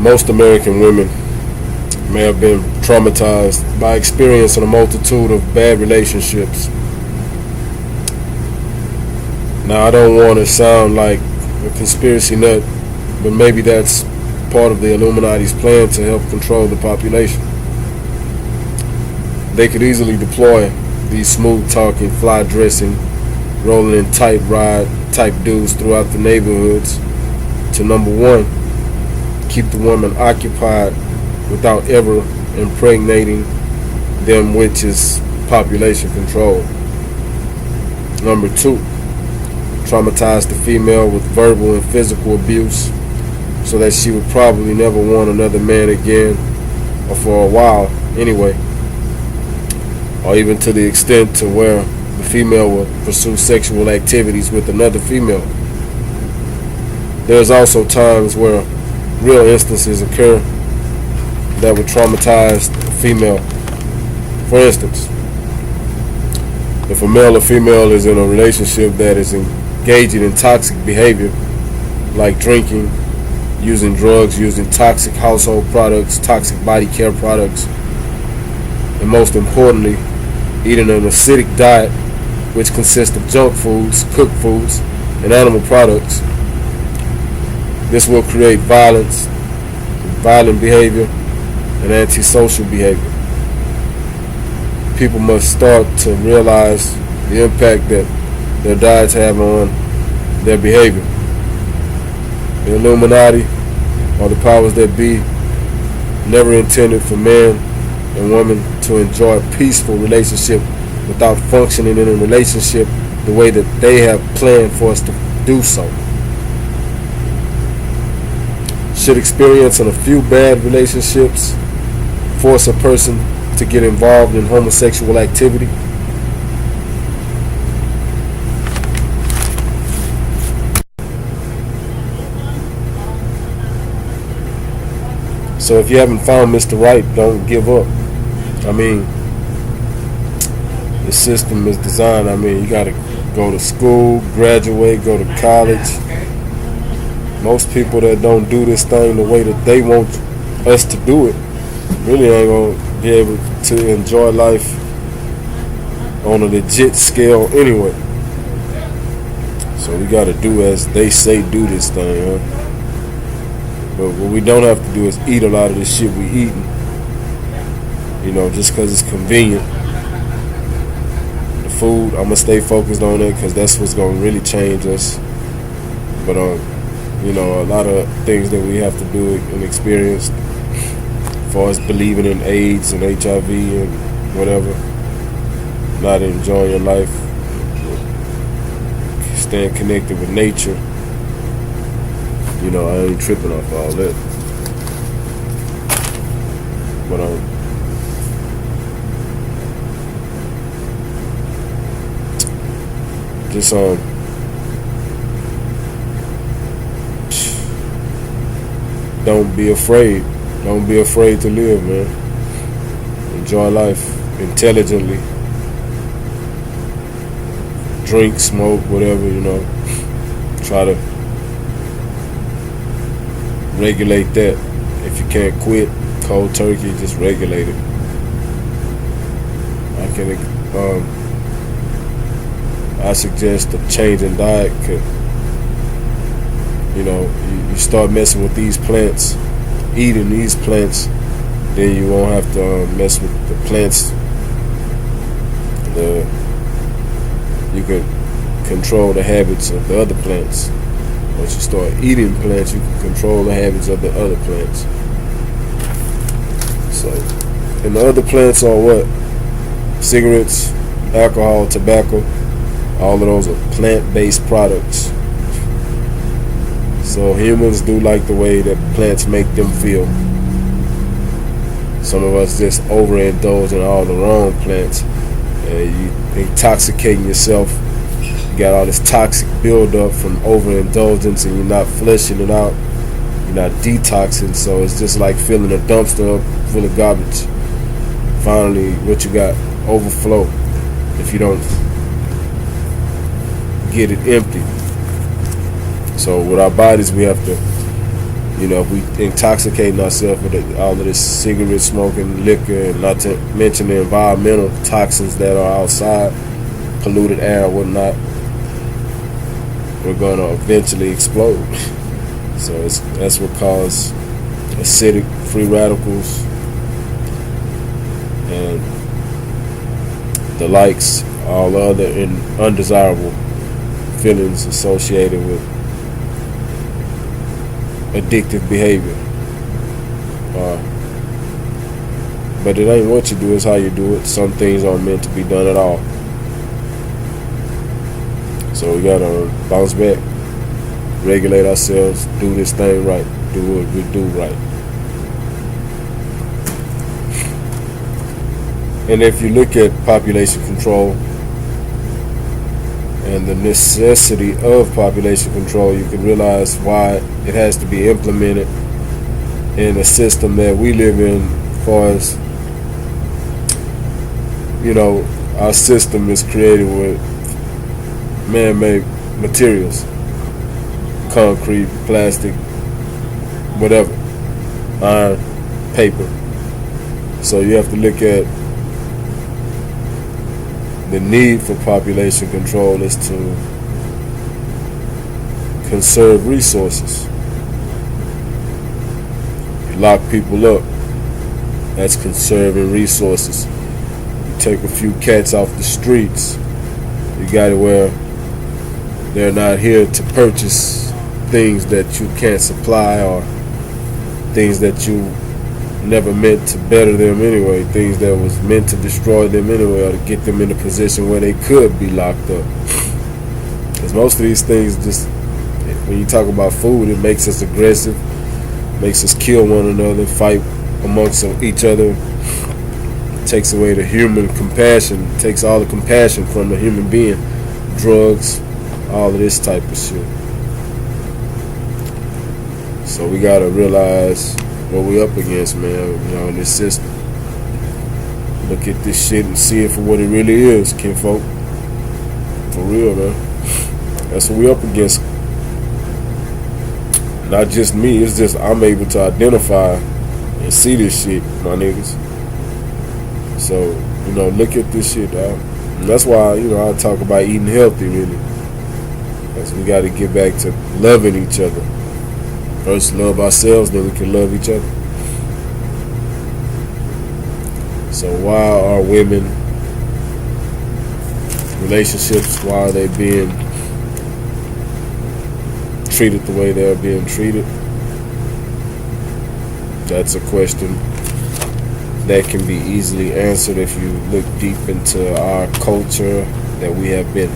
Most American women may have been traumatized by experiencing a multitude of bad relationships. Now, I don't want to sound like a conspiracy nut, but maybe that's part of the Illuminati's plan to help control the population. They could easily deploy these smooth-talking, fly-dressing, rolling-in-tight ride type dudes throughout the neighborhoods to, number one, keep the woman occupied without ever impregnating them, which is population control. Number two, traumatize the female with verbal and physical abuse so that she would probably never want another man again, or for a while anyway, or even to the extent to where the female will pursue sexual activities with another female. There's also times where real instances occur that would traumatize the female. For instance, if a male or female is in a relationship that is engaging in toxic behavior, like drinking, using drugs, using toxic household products, toxic body care products, and most importantly, eating an acidic diet which consists of junk foods, cooked foods, and animal products, this will create violence, violent behavior, and antisocial behavior. People must start to realize the impact that their diets have on their behavior. The Illuminati, or the powers that be, never intended for man and woman to enjoy a peaceful relationship without functioning in a relationship the way that they have planned for us to do so. Should experiencing a few bad relationships force a person to get involved in homosexual activity? So if you haven't found Mr. Right, don't give up. I mean, the system is designed, you got to go to school, graduate, go to college. Most people that don't do this thing the way that they want us to do it really ain't going to be able to enjoy life on a legit scale anyway. So we got to do as they say do this thing, huh? But what we don't have to do is eat a lot of this shit we eating, just because it's convenient. The food, I'm going to stay focused on it because that's what's going to really change us. But, a lot of things that we have to do and experience as far as believing in AIDS and HIV and whatever, not enjoying your life, staying connected with nature. I ain't tripping off all that. But just don't be afraid. Don't be afraid to live, man. Enjoy life intelligently. Drink, smoke, whatever, Try to regulate that. If you can't quit cold turkey, just regulate it. I suggest a change in diet could, you start messing with these plants, eating these plants, then you won't have to mess with the plants. You can control the habits of the other plants. Once you start eating plants, you can control the habits of the other plants. So, and the other plants are what? Cigarettes, alcohol, tobacco. All of those are plant-based products. So humans do like the way that plants make them feel. Some of us just overindulge in all the wrong plants. You intoxicating yourself. You got all this toxic buildup from overindulgence, and you're not flushing it out. You're not detoxing, so it's just like filling a dumpster up full of garbage. Finally, what you got? Overflow. If you don't get it empty. So with our bodies, we have to If we intoxicating ourselves with all of this cigarette smoking, liquor, and not to mention the environmental toxins that are outside, polluted air and whatnot, we're going to eventually explode. So that's what causes acidic free radicals and the likes, all other undesirable feelings associated with addictive behavior. But it ain't what you do, it's how you do it. Some things aren't meant to be done at all. So we gotta bounce back, regulate ourselves, do this thing right, do what we do right. And if you look at population control and the necessity of population control, you can realize why it has to be implemented in a system that we live in. As far as, our system is created with man-made materials, concrete, plastic, whatever, iron, paper. So you have to look at the need for population control is to conserve resources. You lock people up, that's conserving resources. You take a few cats off the streets, you got it where they're not here to purchase things that you can't supply, or things that you never meant to better them anyway, things that was meant to destroy them anyway, or to get them in a position where they could be locked up. Because most of these things, just when you talk about food, it makes us aggressive, makes us kill one another, fight amongst each other, takes away the human compassion, takes all the compassion from the human being. Drugs, all of this type of shit. So we gotta realize what we up against, man, in this system. Look at this shit and see it for what it really is, kinfolk. For real, man. That's what we up against. Not just me, it's just I'm able to identify and see this shit, my niggas. So, look at this shit, dog. And that's why, I talk about eating healthy, really. Because we got to get back to loving each other. First love ourselves, then we can love each other. So why are women, relationships, why are they being treated the way they're being treated? That's a question that can be easily answered if you look deep into our culture that we have been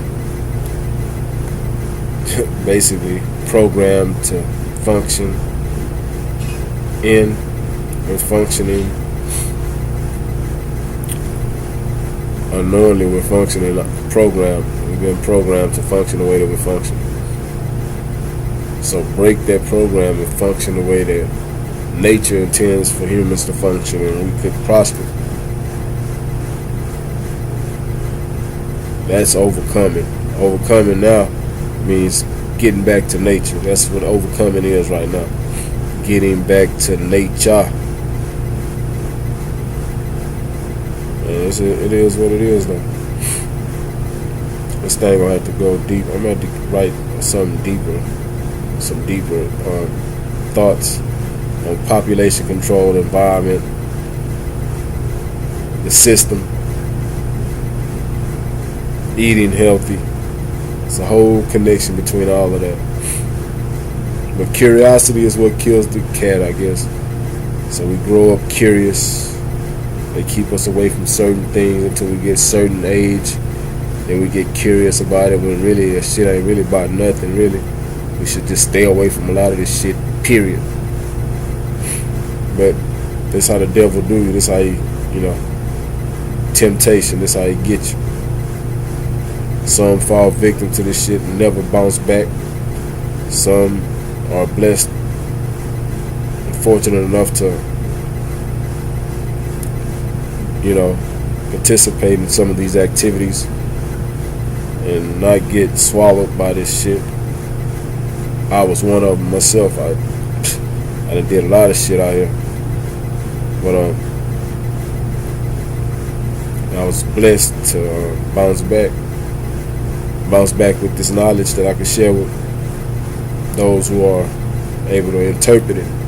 basically programmed to function in and functioning unknowingly. We're functioning programmed. We've been programmed to function the way that we function. So break that program and function the way that nature intends for humans to function, and we could prosper. That's overcoming. Overcoming now means getting back to nature. That's what overcoming is right now. Getting back to nature. And it is what it is, though. This thing gonna have to go deep. I'm gonna have to write something deeper, some deeper thoughts on population control, environment, the system, eating healthy. It's a whole connection between all of that. But curiosity is what kills the cat, I guess. So we grow up curious. They keep us away from certain things until we get a certain age. Then we get curious about it, when really that shit ain't really about nothing, really. We should just stay away from a lot of this shit, period. But that's how the devil do you. That's how he, temptation. That's how he get you. Some fall victim to this shit and never bounce back. Some are blessed and fortunate enough to, participate in some of these activities and not get swallowed by this shit. I was one of them myself. I done did a lot of shit out here, but I was blessed to bounce back with this knowledge that I could share with those who are able to interpret it